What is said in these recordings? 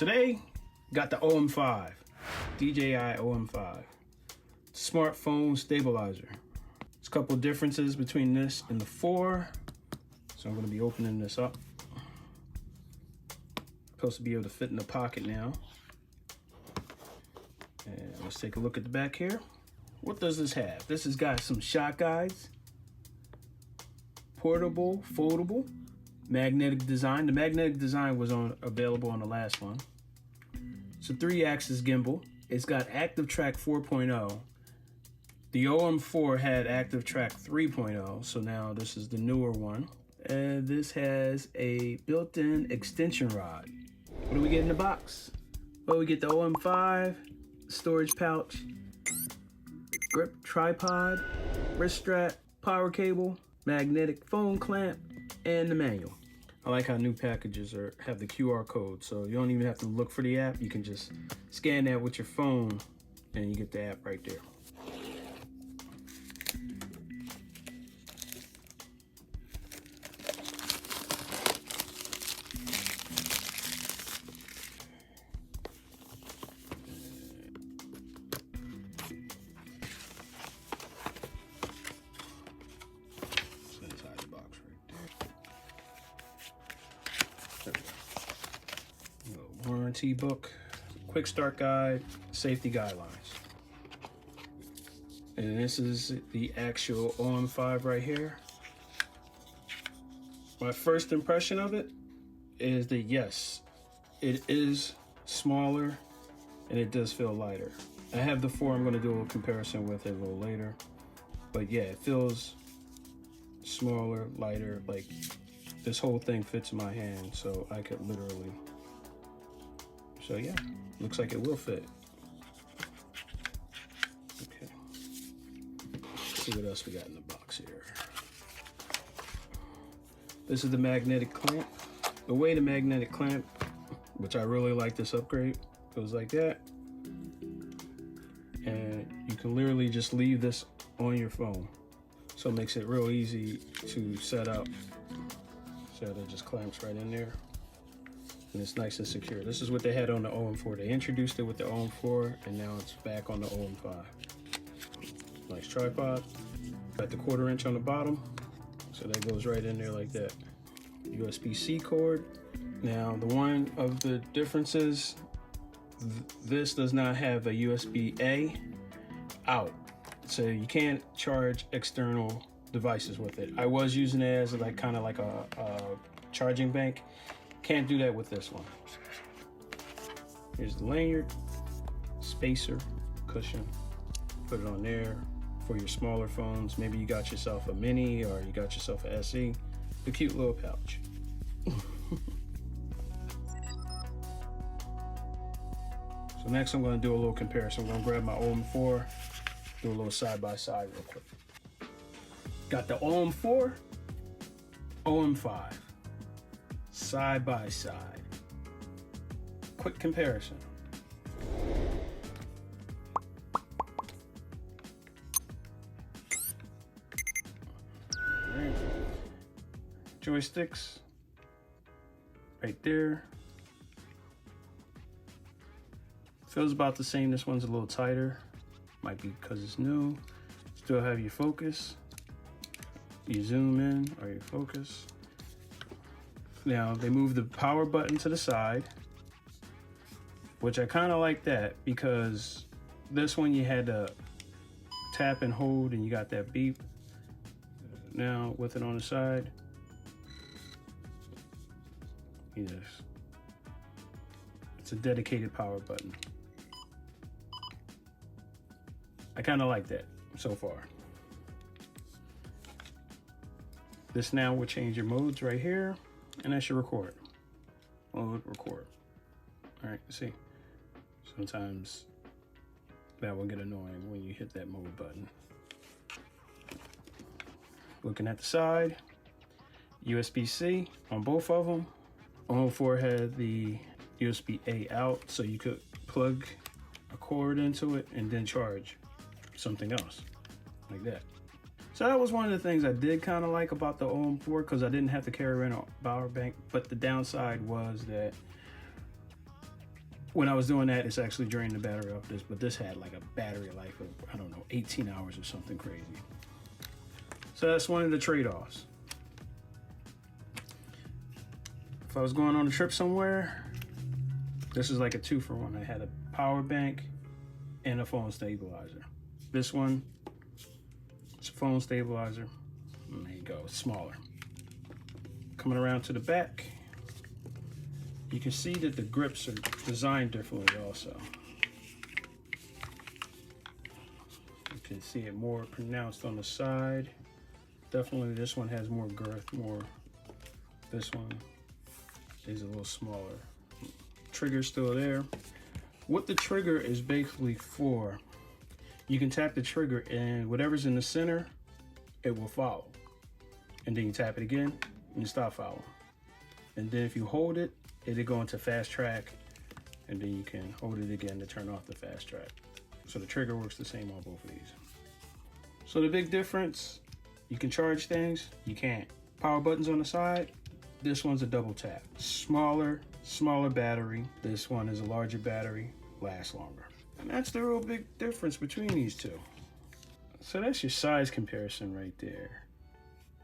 Today, got the OM5, DJI OM5, smartphone stabilizer. There's a couple differences between this and the 4. So I'm gonna be opening this up. Supposed to be able to fit in the pocket now. And let's take a look at the back here. What does this have? This has got some shot guides, portable, foldable, magnetic design. The magnetic design was available on the last one. It's a 3-axis gimbal. It's got Active Track 4.0. The OM4 had Active Track 3.0, so now this is the newer one. And this has a built-in extension rod. What do we get in the box? Well, we get the OM5, storage pouch, grip tripod, wrist strap, power cable, magnetic phone clamp, and the manual. I like how new packages have the QR code, so you don't even have to look for the app. You can just scan that with your phone and you get the app right there. Warranty book, quick start guide, safety guidelines. And this is the actual OM5 right here. My first impression of it is that yes, it is smaller and it does feel lighter. I have the 4 I'm going to do a comparison with it a little later. But yeah, it feels smaller, lighter, like this whole thing fits in my hand, so I could literally. So yeah, looks like it will fit. Okay. Let's see what else we got in the box here. This is the magnetic clamp. The way the magnetic clamp, which I really like this upgrade, goes like that. And you can literally just leave this on your phone. So it makes it real easy to set up. So it just clamps right in there. And it's nice and secure. This is what they had on the OM4. They introduced it with the OM4, and now it's back on the OM5. Nice tripod. Got the 1/4 inch on the bottom, so that goes right in there like that. USB-C cord. Now, the one of the differences, this does not have a USB-A out, so you can't charge external devices with it. I was using it as like kind of like a charging bank. Can't do that with this one. Here's the lanyard, spacer, cushion. Put it on there for your smaller phones. Maybe you got yourself a mini or you got yourself a SE. A cute little pouch. So next I'm gonna do a little comparison. I'm gonna grab my OM4, do a little side by side real quick. Got the OM4, OM5. Side by side. Quick comparison. Right. Joysticks right there. Feels about the same. This one's a little tighter. Might be because it's new. Still have your focus. You zoom in or your focus. Now they moved the power button to the side, which I kind of like that because this one you had to tap and hold and you got that beep. Now with it on the side, it's a dedicated power button. I kind of like that so far. This now will change your modes right here. And that's your record. Mode record. All right, see. Sometimes that will get annoying when you hit that mode button. Looking at the side, USB-C on both of them. OM4 had the USB-A out, so you could plug a cord into it and then charge something else, like that. So that was one of the things I did kind of like about the OM4 because I didn't have to carry around a power bank, but the downside was that when I was doing that, it's actually draining the battery off this, but this had like a battery life of, I don't know, 18 hours or something crazy. So that's one of the trade-offs. If I was going on a trip somewhere, this is like a 2-for-1. I had a power bank and a phone stabilizer. This one, it's a phone stabilizer. And there you go, it's smaller. Coming around to the back, you can see that the grips are designed differently also. You can see it more pronounced on the side. Definitely this one has more girth, this one is a little smaller. Trigger's still there. What the trigger is basically for, you can tap the trigger and whatever's in the center, it will follow. And then you tap it again and stop following. And then if you hold it, it'll go into fast track, and then you can hold it again to turn off the fast track. So the trigger works the same on both of these. So the big difference, you can charge things, you can't. Power buttons on the side, this one's a double tap. Smaller battery. This one is a larger battery, lasts longer. And that's the real big difference between these two. So that's your size comparison right there.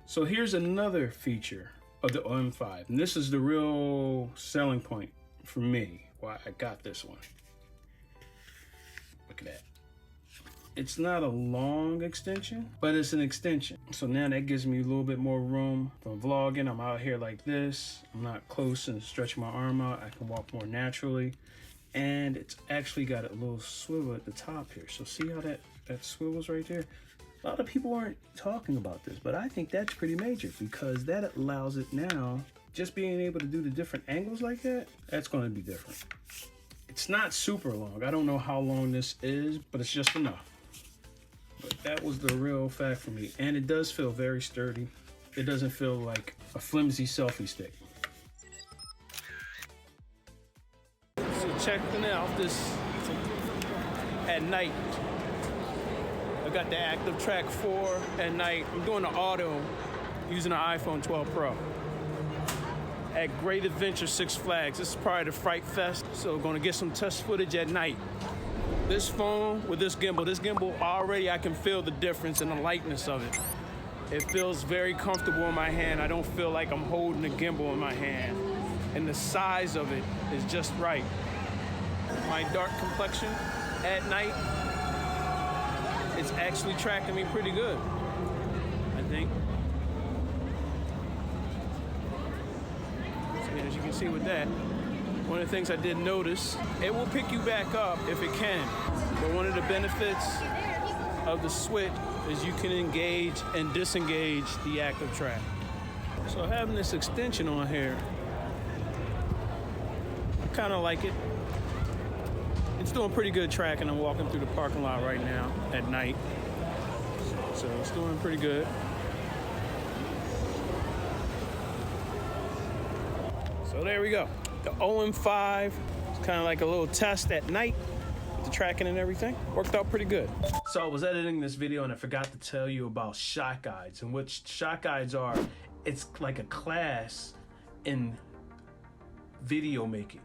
So here's another feature of the OM5. And this is the real selling point for me, why I got this one. Look at that. It's not a long extension, but it's an extension. So now that gives me a little bit more room for vlogging. I'm out here like this. I'm not close and stretching my arm out. I can walk more naturally. And it's actually got a little swivel at the top here. So see how that swivels right there? A lot of people aren't talking about this, but I think that's pretty major because that allows it now, just being able to do the different angles like that, that's going to be different. It's not super long. I don't know how long this is, but it's just enough. But that was the real fact for me. And it does feel very sturdy. It doesn't feel like a flimsy selfie stick. So checking out this at night. I got the Active Track 4 at night. I'm doing the auto using an iPhone 12 Pro. At Great Adventure Six Flags. This is probably the Fright Fest, so gonna get some test footage at night. This phone with this gimbal already I can feel the difference in the lightness of it. It feels very comfortable in my hand. I don't feel like I'm holding the gimbal in my hand. And the size of it is just right. My dark complexion at night, it's actually tracking me pretty good, I think. So as you can see with that, one of the things I did notice, it will pick you back up if it can. But one of the benefits of the Switch is you can engage and disengage the active track. So having this extension on here, I kind of like it. It's doing pretty good tracking. I'm walking through the parking lot right now at night. So it's doing pretty good. So there we go. The OM5, it's kind of like a little test at night with the tracking and everything. Worked out pretty good. So I was editing this video and I forgot to tell you about shot guides. And what shot guides are, it's like a class in video making.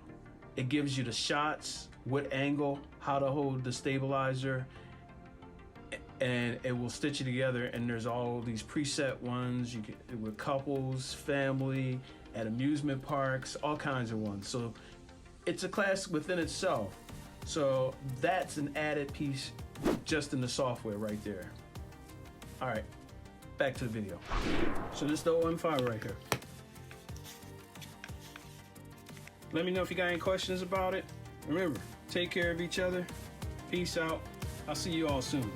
It gives you the shots, what angle, how to hold the stabilizer, and it will stitch it together. And there's all these preset ones you can, with couples, family, at amusement parks, all kinds of ones. So it's a class within itself. So that's an added piece just in the software right there. All right, back to the video. So this is the OM5 right here. Let me know if you got any questions about it. Remember, take care of each other. Peace out. I'll see you all soon.